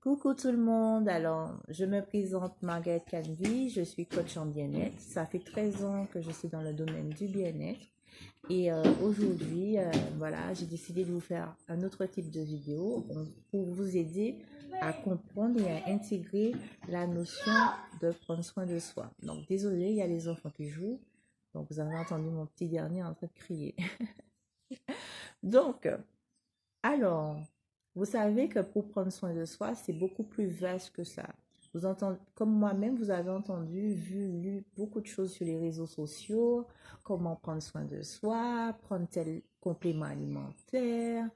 Coucou tout le monde, alors je me présente Margaret Canvy, je suis coach en bien-être. Ça fait 13 ans que je suis dans le domaine du bien-être et aujourd'hui, voilà, j'ai décidé de vous faire un autre type de vidéo pour vous aider à comprendre et à intégrer la notion de prendre soin de soi. Donc désolé, il y a les enfants qui jouent, donc vous avez entendu mon petit dernier en train de crier. Donc, alors, vous savez que pour prendre soin de soi, c'est beaucoup plus vaste que ça. Vous entendez, comme moi-même, vous avez entendu, vu, lu beaucoup de choses sur les réseaux sociaux, comment prendre soin de soi, prendre tel complément alimentaire,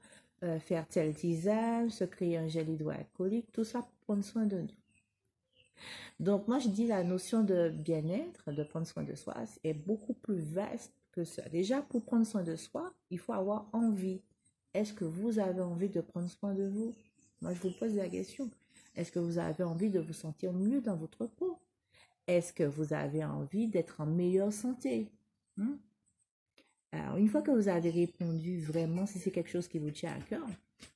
faire tel tisane, se créer un gel hydroalcoolique, tout ça pour prendre soin de nous. Donc, moi, je dis la notion de bien-être, de prendre soin de soi, est beaucoup plus vaste que ça. Déjà, pour prendre soin de soi, il faut avoir envie. Est-ce que vous avez envie de prendre soin de vous? Moi, je vous pose la question. Est-ce que vous avez envie de vous sentir mieux dans votre peau? Est-ce que vous avez envie d'être en meilleure santé? Hmm? Alors, une fois que vous avez répondu vraiment, si c'est quelque chose qui vous tient à cœur,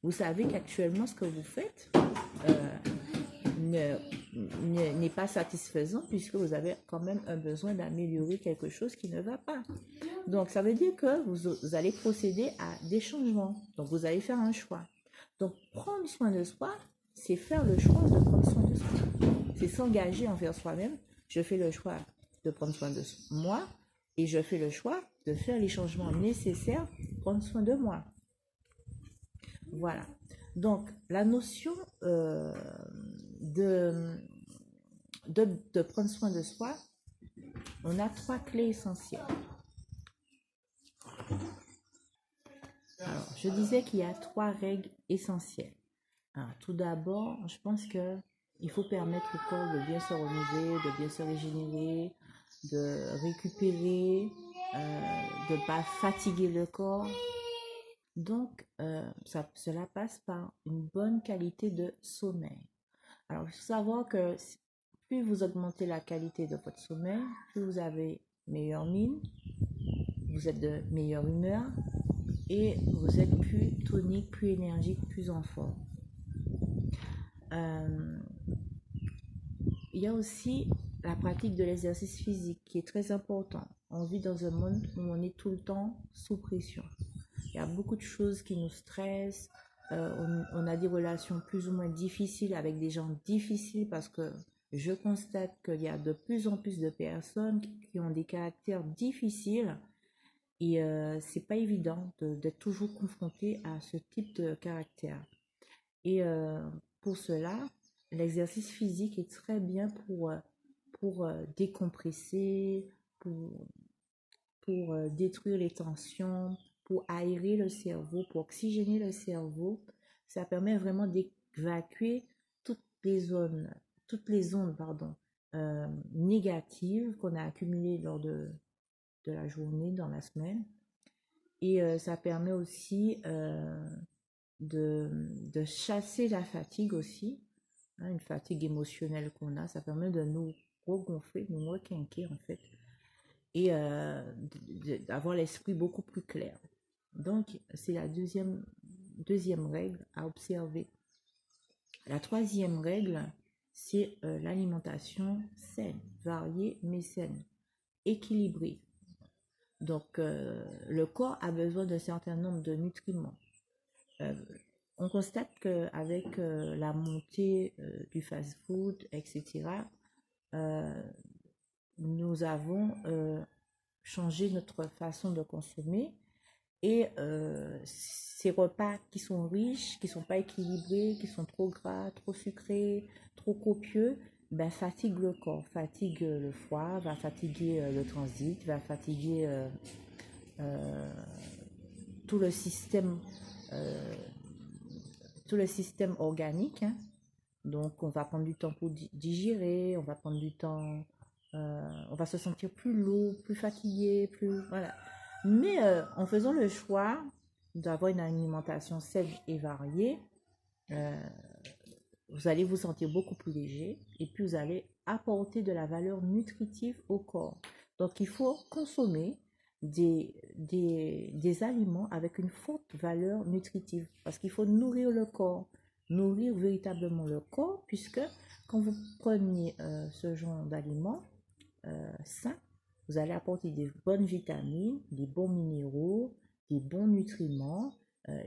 vous savez qu'actuellement, ce que vous faites n'est pas satisfaisant puisque vous avez quand même un besoin d'améliorer quelque chose qui ne va pas. Donc, ça veut dire que vous allez procéder à des changements. Donc, vous allez faire un choix. Donc, prendre soin de soi, c'est faire le choix de prendre soin de soi. C'est s'engager envers soi-même. Je fais le choix de prendre soin de moi et je fais le choix de faire les changements nécessaires pour prendre soin de moi. Voilà. Donc, la notion de prendre soin de soi, on a 3 clés essentielles. Alors, je disais qu'il y a 3 règles essentielles. Alors, tout d'abord, je pense qu'il faut permettre au corps de bien se renouveler, de bien se régénérer, de récupérer, de ne pas fatiguer le corps. Donc, cela passe par une bonne qualité de sommeil. Alors, il faut savoir que plus vous augmentez la qualité de votre sommeil, plus vous avez meilleure mine, vous êtes de meilleure humeur et vous êtes plus tonique, plus énergique, plus en forme. Il y a aussi la pratique de l'exercice physique qui est très important. On vit dans un monde où on est tout le temps sous pression. Il y a beaucoup de choses qui nous stressent. On a des relations plus ou moins difficiles avec des gens difficiles parce que je constate qu'il y a de plus en plus de personnes qui ont des caractères difficiles et c'est pas évident d'être toujours confronté à ce type de caractère. Et pour cela, l'exercice physique est très bien pour décompresser, pour détruire les tensions, pour aérer le cerveau, pour oxygéner le cerveau. Ça permet vraiment d'évacuer toutes les ondes négatives qu'on a accumulées lors de la journée, dans la semaine. Et ça permet aussi de chasser la fatigue aussi, hein, une fatigue émotionnelle qu'on a. Ça permet de nous regonfler, de nous requinquer en fait et d'avoir l'esprit beaucoup plus clair. Donc, c'est la deuxième règle à observer. La troisième règle, c'est l'alimentation saine, variée mais saine, équilibrée. Donc, le corps a besoin d'un certain nombre de nutriments. On constate qu'avec la montée du fast-food, etc., nous avons changé notre façon de consommer et ces repas qui sont riches, qui ne sont pas équilibrés, qui sont trop gras, trop sucrés, trop copieux, ben, fatiguent le corps, fatiguent le foie, va fatiguer le transit, va fatiguer tout le système organique, hein. Donc, on va prendre du temps pour digérer, on va prendre du temps, on va se sentir plus lourd, plus fatigué, voilà. Mais en faisant le choix d'avoir une alimentation saine et variée, vous allez vous sentir beaucoup plus léger et puis vous allez apporter de la valeur nutritive au corps. Donc, il faut consommer des aliments avec une forte valeur nutritive parce qu'il faut nourrir le corps. nourrir véritablement le corps, puisque quand vous prenez ce genre d'aliments sains, vous allez apporter des bonnes vitamines, des bons minéraux, des bons nutriments,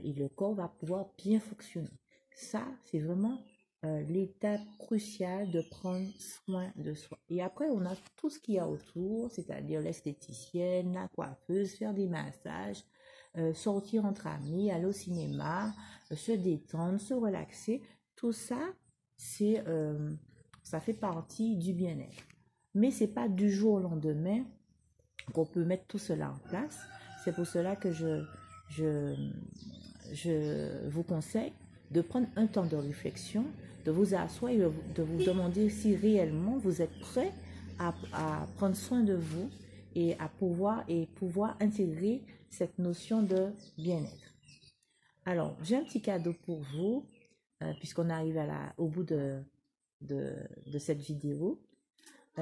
et le corps va pouvoir bien fonctionner. Ça, c'est vraiment l'étape cruciale de prendre soin de soi. Et après, on a tout ce qu'il y a autour, c'est-à-dire l'esthéticienne, la coiffeuse, faire des massages, sortir entre amis, aller au cinéma, se détendre, se relaxer. Tout ça, ça fait partie du bien-être. Mais c'est pas du jour au lendemain qu'on peut mettre tout cela en place. C'est pour cela que je, je vous conseille de prendre un temps de réflexion, de vous asseoir et de vous demander si réellement vous êtes prêt à prendre soin de vous et à pouvoir intégrer cette notion de bien-être. Alors, j'ai un petit cadeau pour vous, puisqu'on arrive au bout de cette vidéo.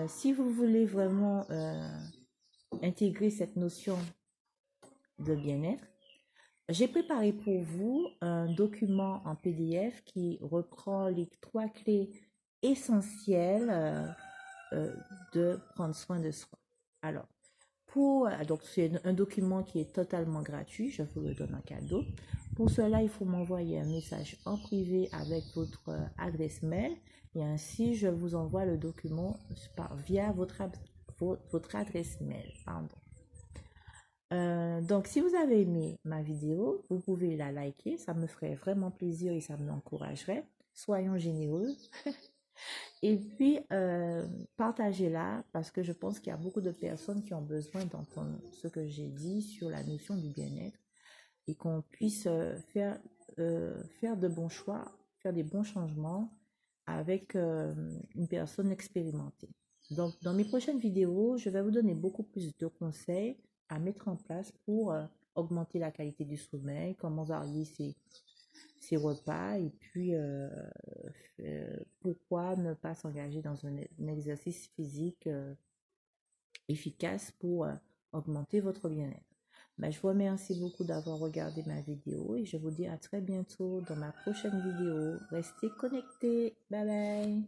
Si vous voulez vraiment intégrer cette notion de bien-être, j'ai préparé pour vous un document en PDF qui reprend les 3 clés essentielles de prendre soin de soi. Alors, donc c'est un document qui est totalement gratuit, je vous le donne en cadeau. Pour cela, il faut m'envoyer un message en privé avec votre adresse mail et ainsi je vous envoie le document via votre adresse mail. Pardon. Donc, si vous avez aimé ma vidéo, vous pouvez la liker, ça me ferait vraiment plaisir et ça m'encouragerait. Soyons généreux. Et puis, partagez-la parce que je pense qu'il y a beaucoup de personnes qui ont besoin d'entendre ce que j'ai dit sur la notion du bien-être et qu'on puisse faire de bons choix, faire des bons changements avec une personne expérimentée. Donc, dans mes prochaines vidéos, je vais vous donner beaucoup plus de conseils à mettre en place pour augmenter la qualité du sommeil, comment varier ses repas et puis pourquoi ne pas s'engager dans un exercice physique efficace pour augmenter votre bien-être. Ben, je vous remercie beaucoup d'avoir regardé ma vidéo et je vous dis à très bientôt dans ma prochaine vidéo. Restez connectés. Bye bye.